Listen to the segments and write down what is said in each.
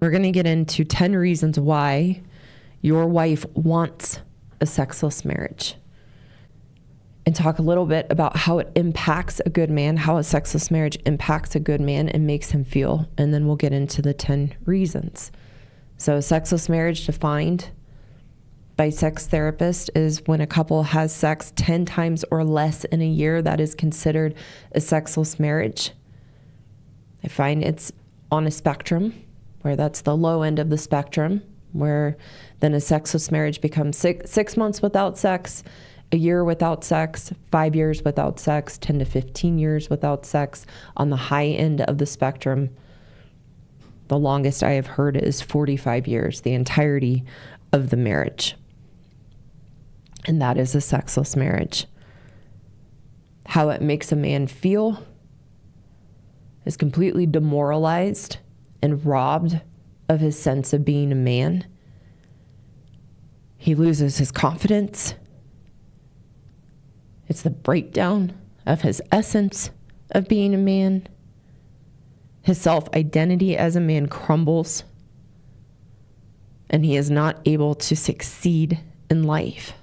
We're going to get into 10 reasons why your wife wants a sexless marriage, and talk a little bit about how it impacts a good man, how a sexless marriage impacts a good man and makes him feel. And then we'll get into the 10 reasons. So a sexless marriage, defined by sex therapists, is when a couple has sex 10 times or less in a year. That is considered a sexless marriage. I find it's on a spectrum, where that's the low end of the spectrum, where then a sexless marriage becomes 6 months without sex, a year without sex, 5 years without sex, 10 to 15 years without sex. On the high end of the spectrum, the longest I have heard is 45 years, the entirety of the marriage. And that is a sexless marriage. How it makes a man feel is completely demoralized and robbed of his sense of being a man. He loses his confidence. It's the breakdown of his essence of being a man. His self-identity as a man crumbles, and he is not able to succeed in life.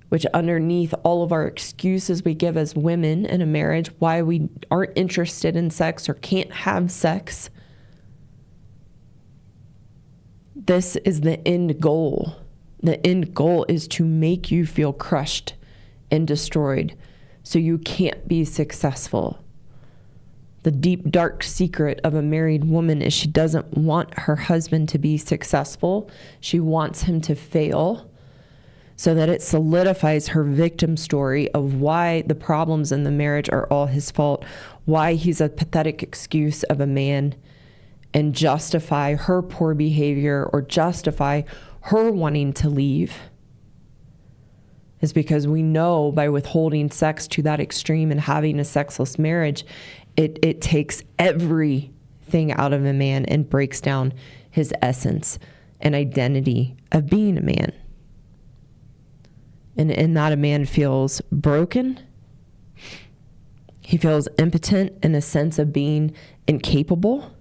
Which, underneath all of our excuses we give as women in a marriage, why we aren't interested in sex or can't have sex, this is the end goal. The end goal is to make you feel crushed and destroyed so you can't be successful. The deep, dark secret of a married woman is she doesn't want her husband to be successful. She wants him to fail, so that it solidifies her victim story of why the problems in the marriage are all his fault, why he's a pathetic excuse of a man, and justify her poor behavior or justify her wanting to leave. Is because we know by withholding sex to that extreme and having a sexless marriage, it takes everything out of a man and breaks down his essence and identity of being a man. And in that, a man feels broken. He feels impotent in a sense of being incapable.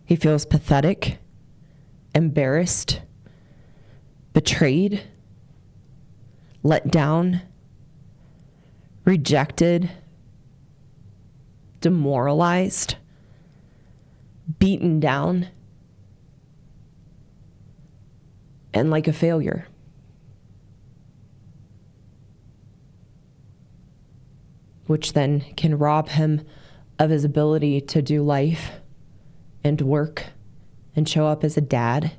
He feels pathetic, embarrassed, betrayed, let down, rejected, demoralized, beaten down, and like a failure. Which then can rob him of his ability to do life and work and show up as a dad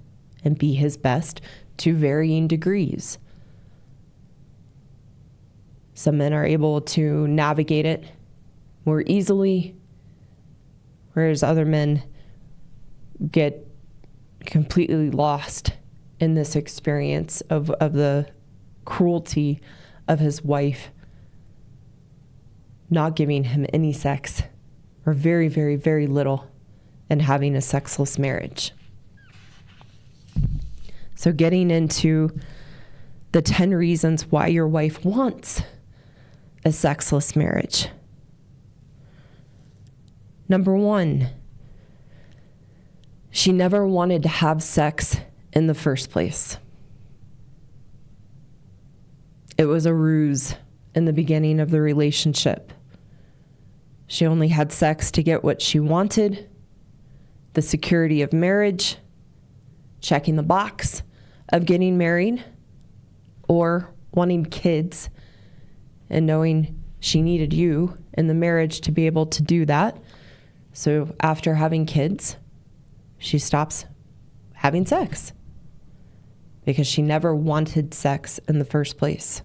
and be his best to varying degrees. Some men are able to navigate it more easily, whereas other men get completely lost in this experience of the cruelty of his wife not giving him any sex, or very, very, very little, and having a sexless marriage. So getting into the 10 reasons why your wife wants a sexless marriage. Number 1, she never wanted to have sex in the first place. It was a ruse in the beginning of the relationship. She only had sex to get what she wanted, the security of marriage, checking the box of getting married, or wanting kids and knowing she needed you in the marriage to be able to do that. So after having kids, she stops having sex because she never wanted sex in the first place.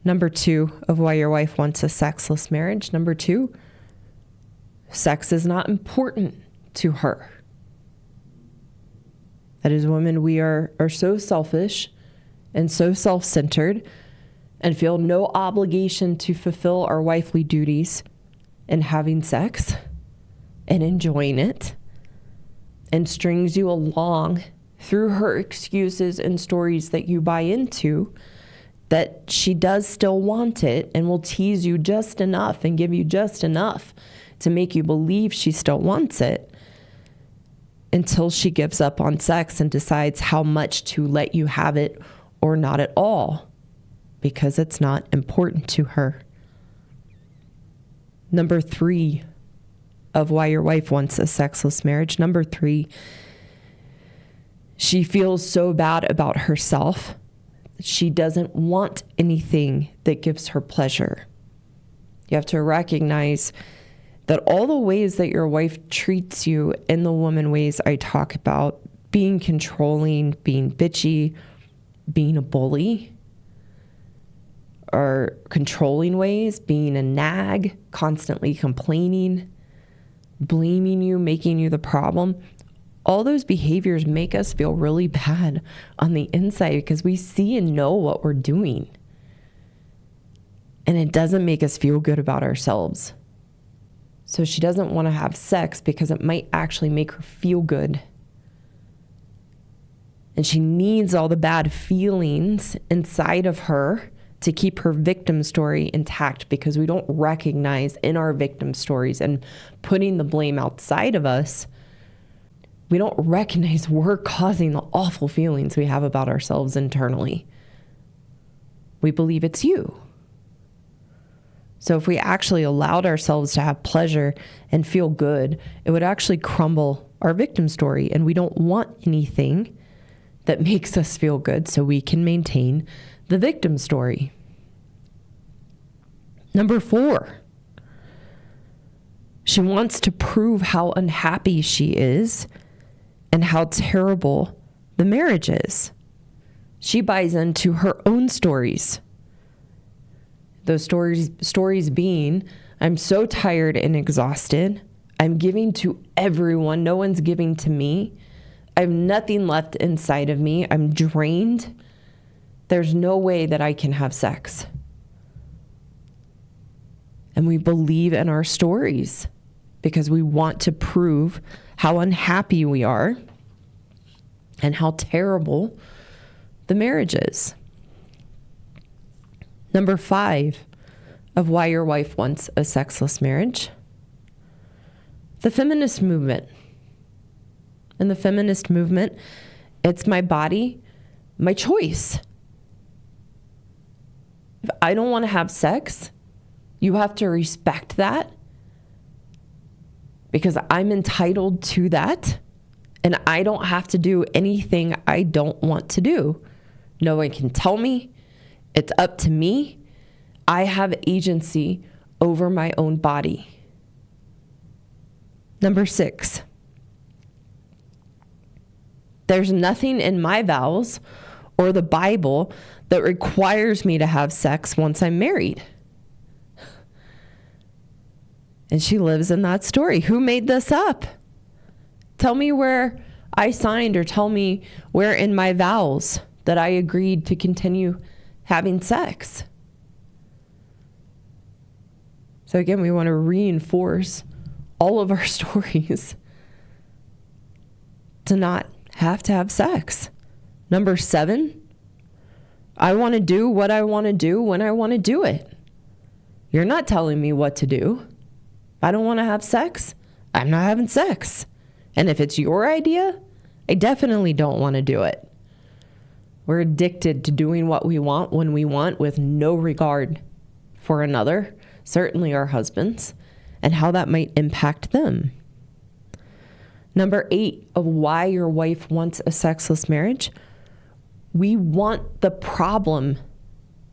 Number 2 of why your wife wants a sexless marriage. Number 2, sex is not important to her. That is, women, we are so selfish and so self-centered and feel no obligation to fulfill our wifely duties in having sex and enjoying it, and strings you along through her excuses and stories that you buy into that she does still want it and will tease you just enough and give you just enough to make you believe she still wants it until she gives up on sex and decides how much to let you have it or not at all, because it's not important to her. Number 3 of why your wife wants a sexless marriage. Number 3, she feels so bad about herself. She doesn't want anything that gives her pleasure. You have to recognize that all the ways that your wife treats you in the woman ways I talk about, being controlling, being bitchy, being a bully, or controlling ways, being a nag, constantly complaining, blaming you, making you the problem, all those behaviors make us feel really bad on the inside because we see and know what we're doing. And it doesn't make us feel good about ourselves. So she doesn't want to have sex because it might actually make her feel good. And she needs all the bad feelings inside of her to keep her victim story intact, because we don't recognize in our victim stories and putting the blame outside of us, we don't recognize we're causing the awful feelings we have about ourselves internally. We believe it's you. So if we actually allowed ourselves to have pleasure and feel good, it would actually crumble our victim story. And we don't want anything that makes us feel good so we can maintain the victim story. Number 4, she wants to prove how unhappy she is and how terrible the marriage is. She buys into her own stories. Those stories being, I'm so tired and exhausted. I'm giving to everyone. No one's giving to me. I have nothing left inside of me. I'm drained. There's no way that I can have sex. And we believe in our stories because we want to prove how unhappy we are and how terrible the marriage is. Number 5 of why your wife wants a sexless marriage. The feminist movement. In the feminist movement, it's my body, my choice. If I don't want to have sex, you have to respect that because I'm entitled to that, and I don't have to do anything I don't want to do. No one can tell me. It's up to me. I have agency over my own body. Number 6, there's nothing in my vows or the Bible that requires me to have sex once I'm married. And she lives in that story. Who made this up? Tell me where I signed, or tell me where in my vows that I agreed to continue having sex. So again, we want to reinforce all of our stories to not have to have sex. Number 7, I want to do what I want to do when I want to do it. You're not telling me what to do. If I don't want to have sex, I'm not having sex. And if it's your idea, I definitely don't want to do it. We're addicted to doing what we want when we want, with no regard for another, certainly our husbands, and how that might impact them. Number 8 of why your wife wants a sexless marriage. We want the problem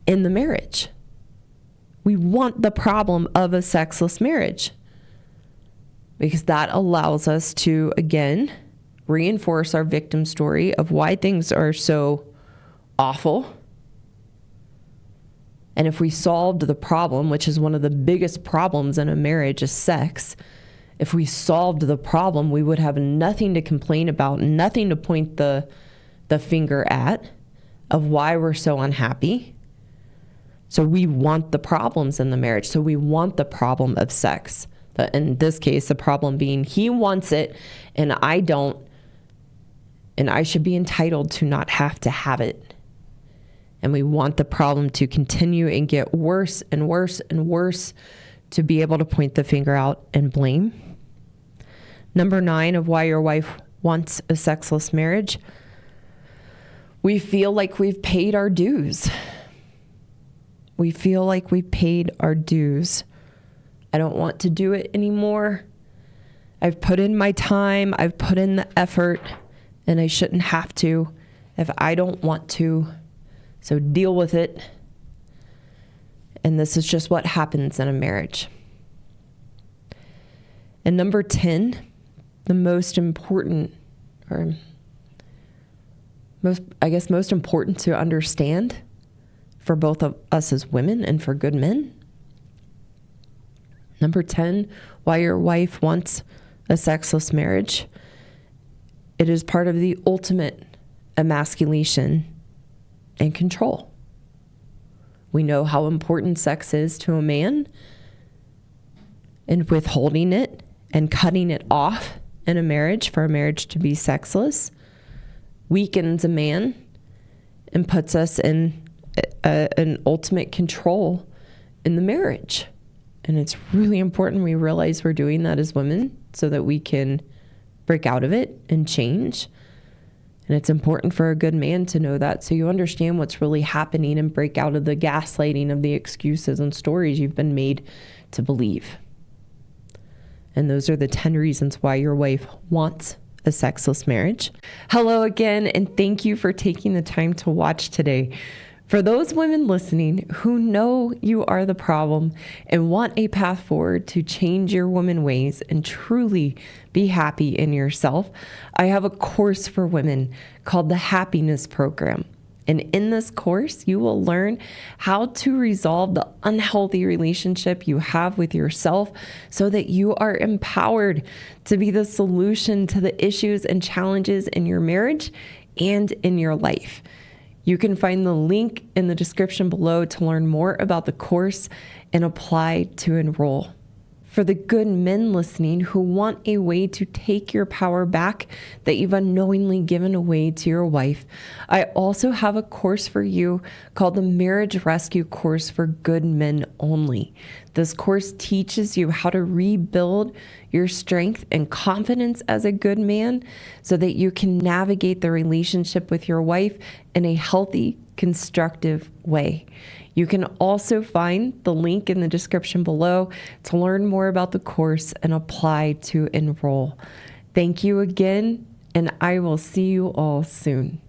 in the marriage. We want the problem of a sexless marriage because that allows us to, again, reinforce our victim story of why things are so awful. And if we solved the problem, which is one of the biggest problems in a marriage, is sex, if we solved the problem, we would have nothing to complain about, nothing to point the finger at of why we're so unhappy. So we want the problems in the marriage. So we want the problem of sex. In this case, the problem being he wants it and I don't, and I should be entitled to not have to have it. And we want the problem to continue and get worse and worse and worse to be able to point the finger out and blame. Number 9 of why your wife wants a sexless marriage. We feel like we've paid our dues. We feel like we paid our dues. I don't want to do it anymore. I've put in my time. I've put in the effort, and I shouldn't have to if I don't want to. So deal with it. And this is just what happens in a marriage. And number 10, the most important, or most important to understand for both of us as women and for good men. Number 10, why your wife wants a sexless marriage. It is part of the ultimate emasculation and control. We know how important sex is to a man, and withholding it and cutting it off in a marriage for a marriage to be sexless weakens a man and puts us in an ultimate control in the marriage. And it's really important we realize we're doing that as women so that we can break out of it and change. And it's important for a good man to know that so you understand what's really happening and break out of the gaslighting of the excuses and stories you've been made to believe. And those are the 10 reasons why your wife wants a sexless marriage. Hello again, and thank you for taking the time to watch today. For those women listening who know you are the problem and want a path forward to change your woman ways and truly be happy in yourself, I have a course for women called the Happiness Program. And in this course, you will learn how to resolve the unhealthy relationship you have with yourself so that you are empowered to be the solution to the issues and challenges in your marriage and in your life. You can find the link in the description below to learn more about the course and apply to enroll. For the good men listening who want a way to take your power back that you've unknowingly given away to your wife, I also have a course for you called the Marriage Rescue Course for Good Men Only. This course teaches you how to rebuild your strength and confidence as a good man so that you can navigate the relationship with your wife in a healthy, constructive way. You can also find the link in the description below to learn more about the course and apply to enroll. Thank you again, and I will see you all soon.